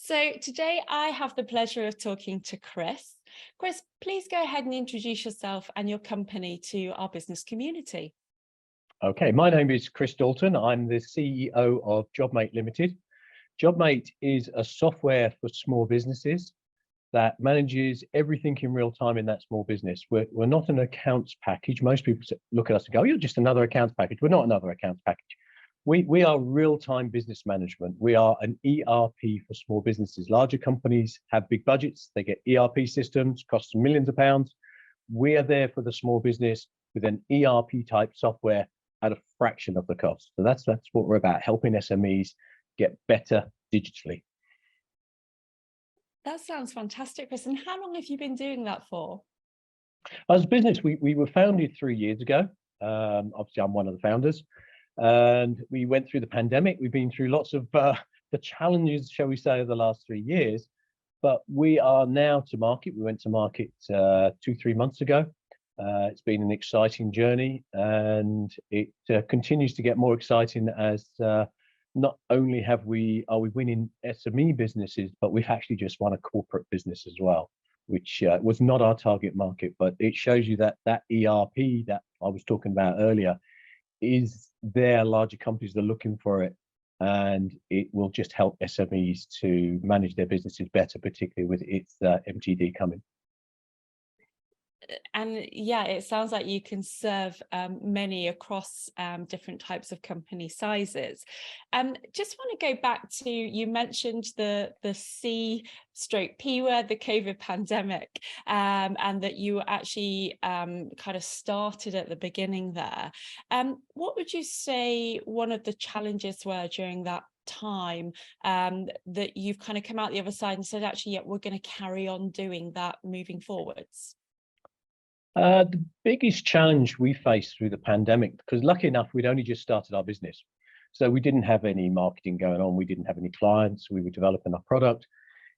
So today I have the pleasure of talking to Chris. Chris, please go ahead and introduce yourself and your company to our business community. Okay, my name is Chris Dalton. I'm the CEO of JobMate Limited. JobMate is a software for small businesses that manages everything in real time in that small business. We're not an accounts package. Most people look at us and go, "You're just another accounts package." We're not another accounts package. We are real-time business management. We are an ERP for small businesses. Larger companies have big budgets. They get ERP systems, cost them millions of pounds. We are there for the small business with an ERP type software at a fraction of the cost. So that's what we're about, helping SMEs get better digitally. That sounds fantastic, Chris. And how long have you been doing that for? As a business, we were founded 3 years ago. Obviously, I'm one of the founders. And we went through the pandemic. We've been through lots of the challenges, shall we say, of the last 3 years. But we are now to market. We went to market 2-3 months ago. It's been an exciting journey, and it continues to get more exciting as not only are we winning SME businesses, but we've actually just won a corporate business as well, which was not our target market. But it shows you that ERP that I was talking about earlier is there. Larger companies are looking for it, and it will just help SMEs to manage their businesses better, particularly with its MTD coming. And yeah, it sounds like you can serve many across different types of company sizes. Just want to go back to, you mentioned the C/P word, the COVID pandemic, and that you actually kind of started at the beginning there. What would you say one of the challenges were during that time, that you've kind of come out the other side and said, actually, yeah, we're going to carry on doing that moving forwards? The biggest challenge we faced through the pandemic, because lucky enough, we'd only just started our business. So we didn't have any marketing going on. We didn't have any clients. We were developing our product.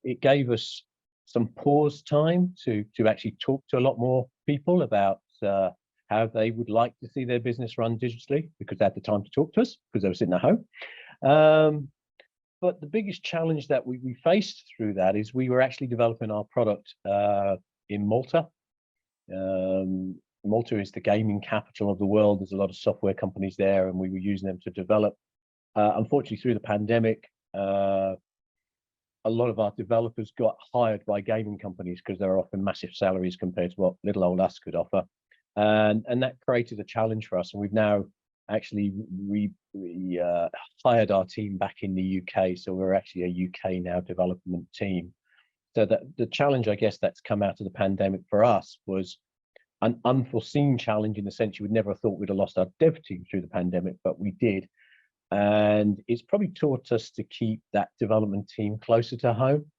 It gave us some pause time to actually talk to a lot more people about how they would like to see their business run digitally, because they had the time to talk to us because they were sitting at home. But the biggest challenge that we faced through that is we were actually developing our product in Malta. Malta is the gaming capital of the world. There's a lot of software companies there, and we were using them to develop. Unfortunately, through the pandemic, a lot of our developers got hired by gaming companies because they were offering massive salaries compared to what little old us could offer. And that created a challenge for us. And we've now actually hired our team back in the UK. So we're actually a UK now development team. So that the challenge, I guess, that's come out of the pandemic for us was an unforeseen challenge, in the sense you would never have thought we'd have lost our dev team through the pandemic, but we did. And it's probably taught us to keep that development team closer to home.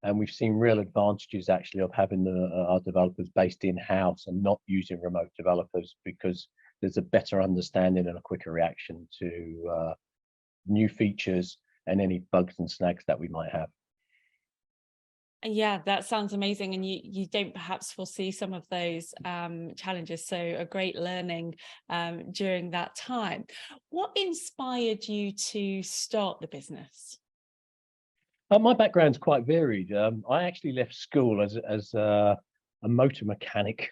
And we've seen real advantages actually of having our developers based in-house and not using remote developers, because there's a better understanding and a quicker reaction to new features and any bugs and snags that we might have. Yeah, that sounds amazing. And you don't perhaps foresee some of those challenges. So a great learning during that time. What inspired you to start the business? My background's quite varied. I actually left school as a motor mechanic,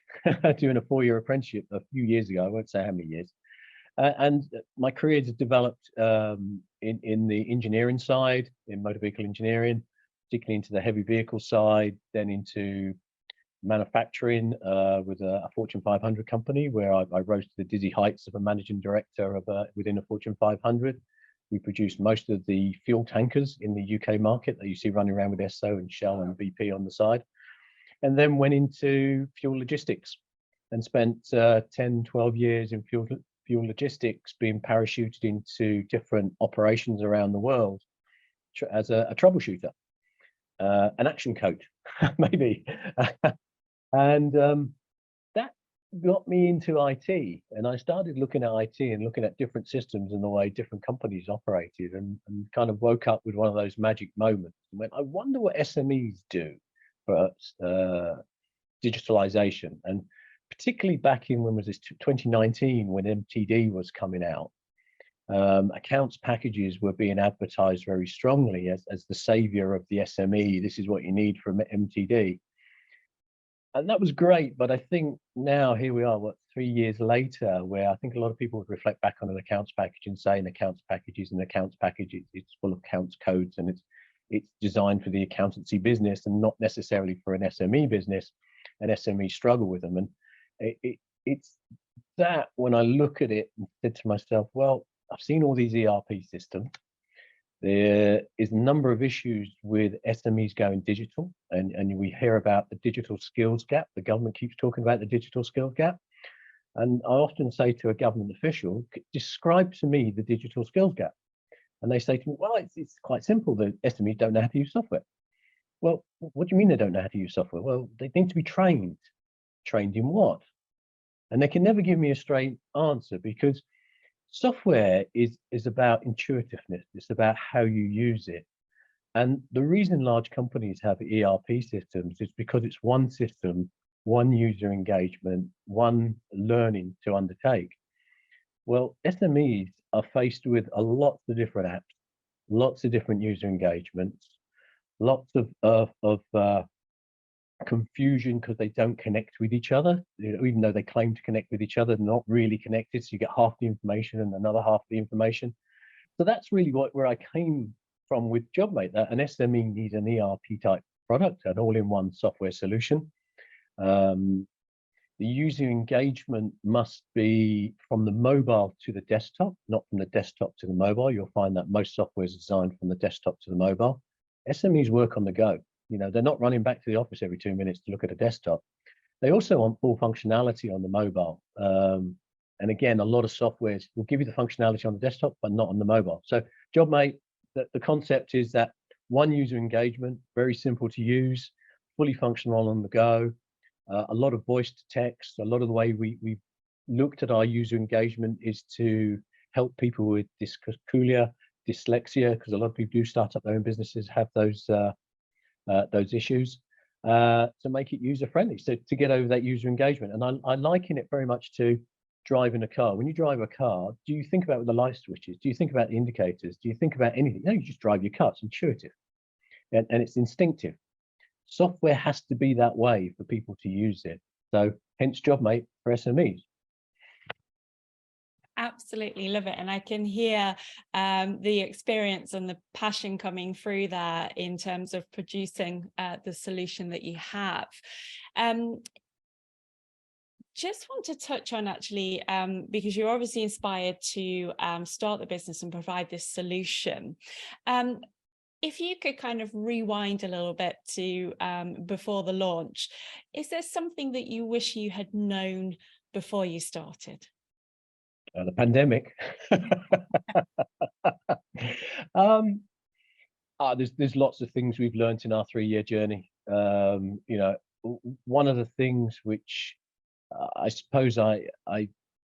doing a 4-year apprenticeship a few years ago. I won't say how many years. And my career has developed in the engineering side, in motor vehicle engineering, particularly into the heavy vehicle side, then into manufacturing with a Fortune 500 company, where I rose to the dizzy heights of a managing director of within a Fortune 500. We produced most of the fuel tankers in the UK market that you see running around with Esso and Shell and BP on the side. And then went into fuel logistics and spent 10, 12 years in fuel logistics, being parachuted into different operations around the world as a troubleshooter. An action coach, maybe. And that got me into IT. And I started looking at IT and looking at different systems and the way different companies operated, and kind of woke up with one of those magic moments and went, I wonder what SMEs do for digitalization. And particularly back in, when was this, 2019, when MTD was coming out. Accounts packages were being advertised very strongly as the savior of the SME. This is what you need from MTD. And that was great, but I think now here we are, 3 years later, where I think a lot of people would reflect back on an accounts package and say an accounts packages and accounts packages, it's full of accounts codes, and it's designed for the accountancy business and not necessarily for an SME business, and SMEs struggle with them. And it's that when I look at it and said to myself, well, I've seen all these ERP systems. There is a number of issues with SMEs going digital, and we hear about the digital skills gap. The government keeps talking about the digital skills gap. And I often say to a government official, describe to me the digital skills gap. And they say to me, well, it's quite simple. The SMEs don't know how to use software. Well, what do you mean they don't know how to use software? Well, they need to be trained. Trained in what? And they can never give me a straight answer, because software is about intuitiveness. It's about how you use it. And the reason large companies have ERP systems is because it's one system, one user engagement, one learning to undertake. Well, SMEs are faced with a lot of different apps, lots of different user engagements, lots of confusion because they don't connect with each other. You know, even though they claim to connect with each other, they're not really connected. So you get half the information and another half the information. So that's really where I came from with JobMate, that an SME needs an ERP type product, an all-in-one software solution. The user engagement must be from the mobile to the desktop, not from the desktop to the mobile. You'll find that most software is designed from the desktop to the mobile. SMEs work on the go. You know, they're not running back to the office every 2 minutes to look at a desktop. They also want full functionality on the mobile. And again, a lot of softwares will give you the functionality on the desktop, but not on the mobile. So JobMate, the concept is that one user engagement, very simple to use, fully functional on the go, a lot of voice to text. A lot of the way we looked at our user engagement is to help people with dyscalculia, dyslexia, because a lot of people do start up their own businesses, have those issues, to make it user friendly, so to get over that user engagement. And I liken it very much to driving a car. When you drive a car, do you think about the light switches? Do you think about the indicators? Do you think about anything? No, you just drive your car. It's intuitive and it's instinctive. Software has to be that way for people to use it. So hence JobMate for SMEs. Absolutely love it. And I can hear the experience and the passion coming through there in terms of producing the solution that you have. Just want to touch on actually, because you're obviously inspired to start the business and provide this solution. If you could kind of rewind a little bit to before the launch, is there something that you wish you had known before you started? The pandemic. There's lots of things we've learned in our 3-year journey. You know, one of the things which I suppose I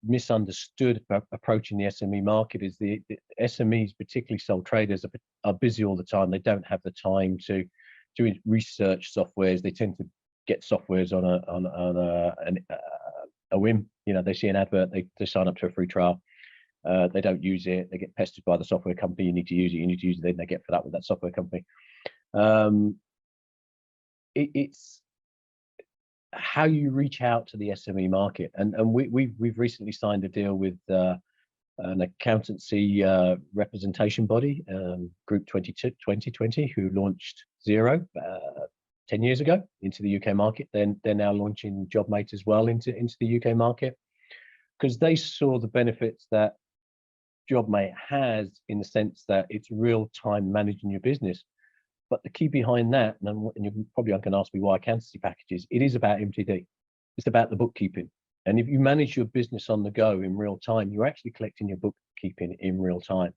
misunderstood approaching the SME market is the SMEs, particularly sole traders, are busy all the time. They don't have the time to research softwares. They tend to get softwares on a whim. You know, they see an advert, they sign up to a free trial, they don't use it, they get pestered by the software company. You need to use it, you need to use it, then they get fed up with that software company. It's how you reach out to the SME market, and we've recently signed a deal with an accountancy representation body, Group 2020, who launched Xero 10 years ago into the UK market. Then they're now launching JobMate as well into the UK market, because they saw the benefits that JobMate has, in the sense that it's real time managing your business. But the key behind that, and you probably going to ask me why accountancy packages, it is about MTD. It's about the bookkeeping. And if you manage your business on the go in real time, you're actually collecting your bookkeeping in real time.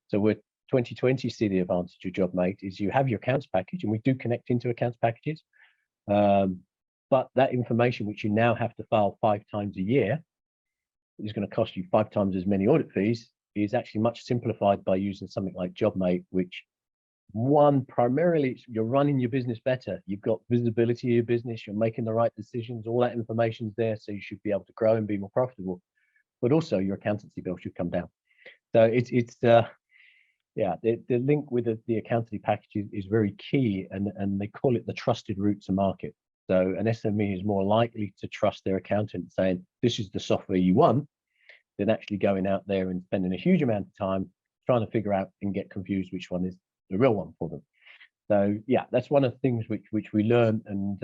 So we're 2020 see the advantage of JobMate is you have your accounts package, and we do connect into accounts packages. But that information, which you now have to file 5 times a year, is going to cost you 5 times as many audit fees, is actually much simplified by using something like JobMate, which primarily you're running your business better. You've got visibility of your business, you're making the right decisions, all that information's there, so you should be able to grow and be more profitable. But also your accountancy bill should come down. So it's yeah, the link with the accountancy package is very key, and they call it the trusted route to market. So an SME is more likely to trust their accountant saying, this is the software you want, than actually going out there and spending a huge amount of time trying to figure out and get confused which one is the real one for them. So yeah, that's one of the things which we learned, and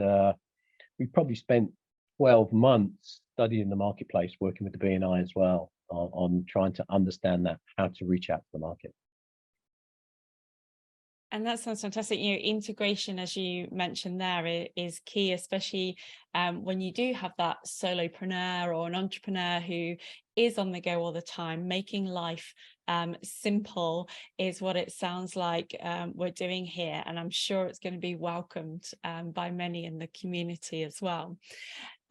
we probably spent 12 months studying the marketplace, working with the BNI as well on trying to understand that, how to reach out to the market. And that sounds fantastic. You know, integration, as you mentioned there, is key, especially when you do have that solopreneur or an entrepreneur who is on the go all the time. Making life simple is what it sounds like we're doing here, and I'm sure it's going to be welcomed by many in the community as well.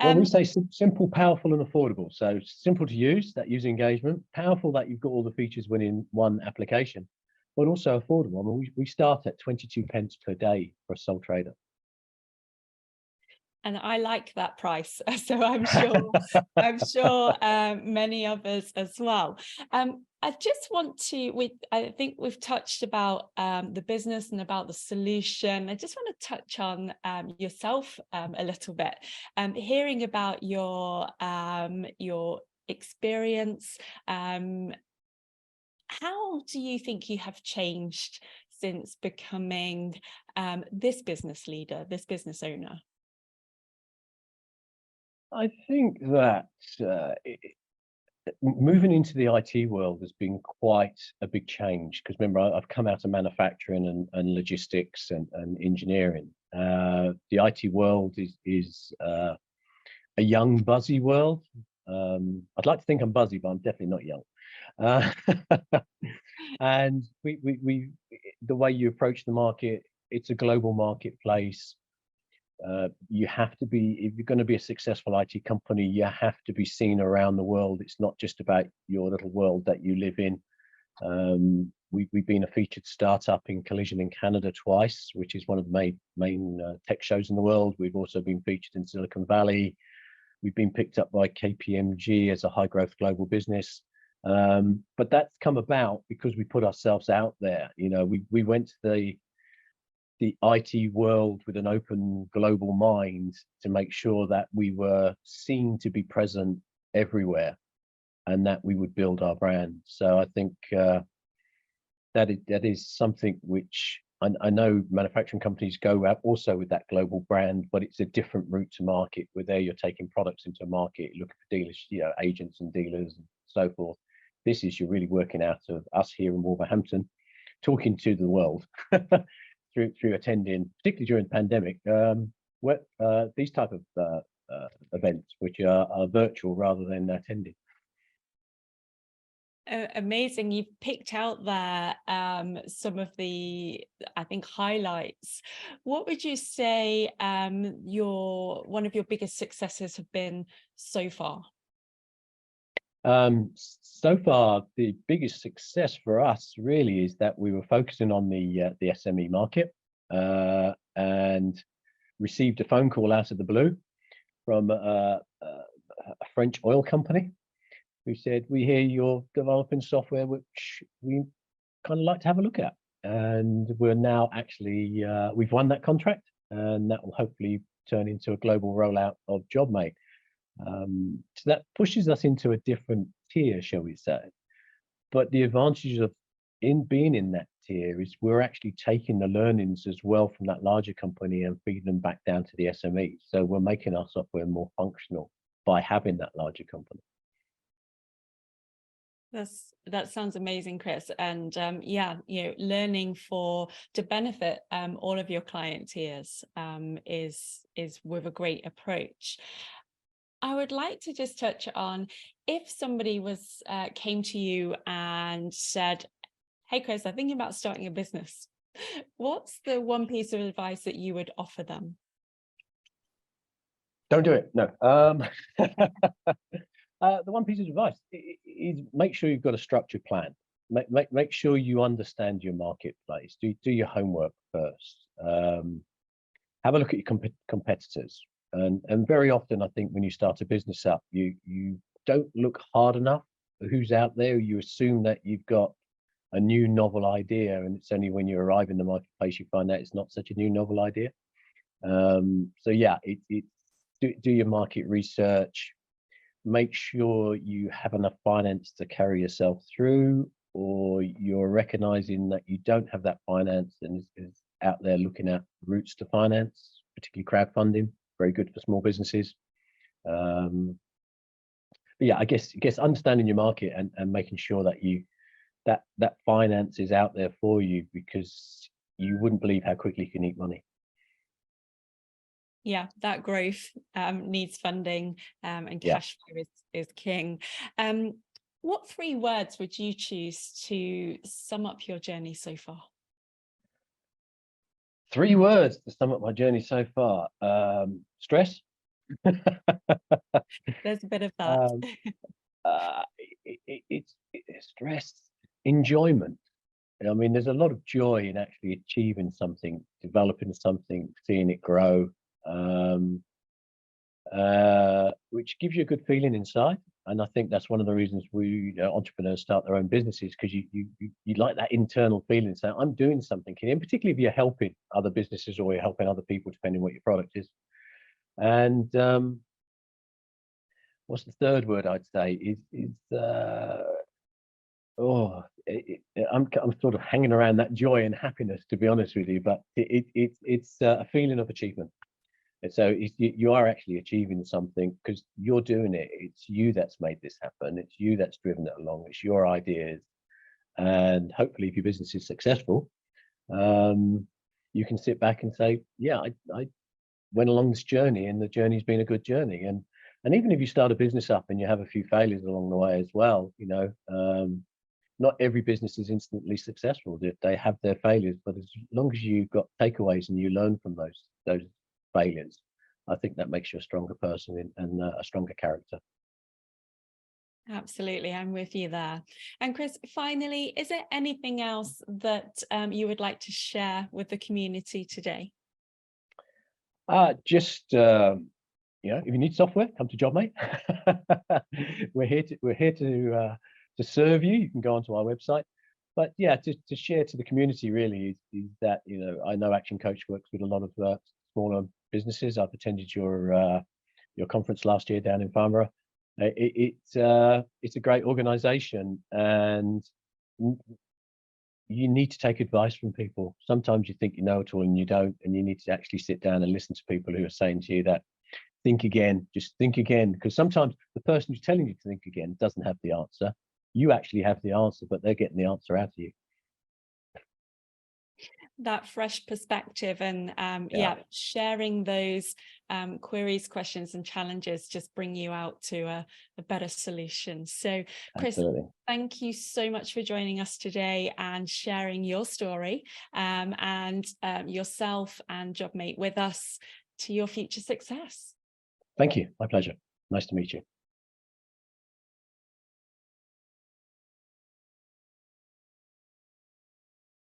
Well, we say simple, powerful, and affordable. So simple to use, that user engagement; powerful, that you've got all the features within one application; but also affordable. I mean, we start at 22 pence per day for a sole trader. And I like that price, so I'm sure many others as well. I just want to, I think we've touched about the business and about the solution. I just want to touch on yourself a little bit, hearing about your experience. How do you think you have changed since becoming this business leader, this business owner? I think that moving into the IT world has been quite a big change, because remember, I've come out of manufacturing and logistics and engineering. The IT world is a young, buzzy world. I'd like to think I'm buzzy, but I'm definitely not young. And the way you approach the market, it's a global marketplace. You have to be, if you're going to be a successful IT company, you have to be seen around the world. It's not just about your little world that you live in. We've been a featured startup in Collision in Canada twice, which is one of the main tech shows in the world. We've also been featured in Silicon Valley. We've been picked up by KPMG as a high growth global business. But that's come about because we put ourselves out there. You know, we went to the IT world with an open global mind to make sure that we were seen to be present everywhere, and that we would build our brand. So I think that is something which I know manufacturing companies go out also with that global brand, but it's a different route to market. Where there you're taking products into a market, looking for dealers, you know, agents and dealers and so forth. This is, you're really working out of us here in Wolverhampton, talking to the world. Through attending, particularly during the pandemic, these type of events, which are virtual rather than attending. Amazing. You've picked out there some of the, I think, highlights. What would you say one of your biggest successes have been so far? So far, the biggest success for us really is that we were focusing on the SME market, and received a phone call out of the blue from a French oil company who said, "We hear you're developing software which we kind of like to have a look at." And we're now actually, we've won that contract, and that will hopefully turn into a global rollout of JobMate. So that pushes us into a different tier, shall we say. But the advantages of being in that tier is we're actually taking the learnings as well from that larger company and feeding them back down to the SME. So we're making our software more functional by having that larger company. That sounds amazing, Chris. And yeah, you know, learning to benefit all of your client tiers is with a great approach. I would like to just touch on, if somebody came to you and said, "Hey, Chris, I'm thinking about starting a business." What's the one piece of advice that you would offer them? Don't do it. No. The one piece of advice is make sure you've got a structured plan. Make sure you understand your marketplace. Do your homework first. Have a look at your competitors. And very often, I think when you start a business up, you don't look hard enough who's out there. You assume that you've got a new novel idea, and it's only when you arrive in the marketplace you find out it's not such a new novel idea. So yeah, do your market research. Make sure you have enough finance to carry yourself through, or you're recognizing that you don't have that finance and is out there looking at routes to finance, particularly crowdfunding, very good for small businesses. But yeah, I guess understanding your market and making sure that that finance is out there for you, because you wouldn't believe how quickly you can eat money. Yeah, that growth needs funding, and cash flow is king. What 3 words would you choose to sum up your journey so far? 3 words to sum up my journey so far. Stress. There's a bit of that. It's stress, enjoyment. I mean, there's a lot of joy in actually achieving something, developing something, seeing it grow, which gives you a good feeling inside. And I think that's one of the reasons entrepreneurs start their own businesses, because you like that internal feeling, saying, I'm doing something. And particularly if you're helping other businesses or you're helping other people, depending on what your product is. And what's the 3rd word I'd say I'm sort of hanging around that joy and happiness, to be honest with you, but it's a feeling of achievement. And so you are actually achieving something because you're doing it. It's you that's made this happen. It's you that's driven it along. It's your ideas. And hopefully if your business is successful, you can sit back and say, yeah, I went along this journey, and the journey's been a good journey. And even if you start a business up and you have a few failures along the way as well, not every business is instantly successful. They have their failures, but as long as you've got takeaways and you learn from those failures, I think that makes you a stronger person and a stronger character. Absolutely, I'm with you there. And Chris, finally, is there anything else that you would like to share with the community today? Just if you need software, come to JobMate. We're here to serve you. You can go onto our website. But yeah, to share to the community really is that I know ActionCOACH works with a lot of smaller businesses. I've attended your conference last year down in Farnborough. It's a great organisation, and you need to take advice from people. Sometimes you think you know it all and you don't, and you need to actually sit down and listen to people who are saying to you that think again, just think again, because sometimes the person who's telling you to think again doesn't have the answer. You actually have the answer, but they're getting the answer out of you. That fresh perspective and sharing those queries, questions and challenges just bring you out to a better solution. So Chris, absolutely, thank you so much for joining us today and sharing your story and yourself and JobMate with us to your future success. Thank you. My pleasure. Nice to meet you.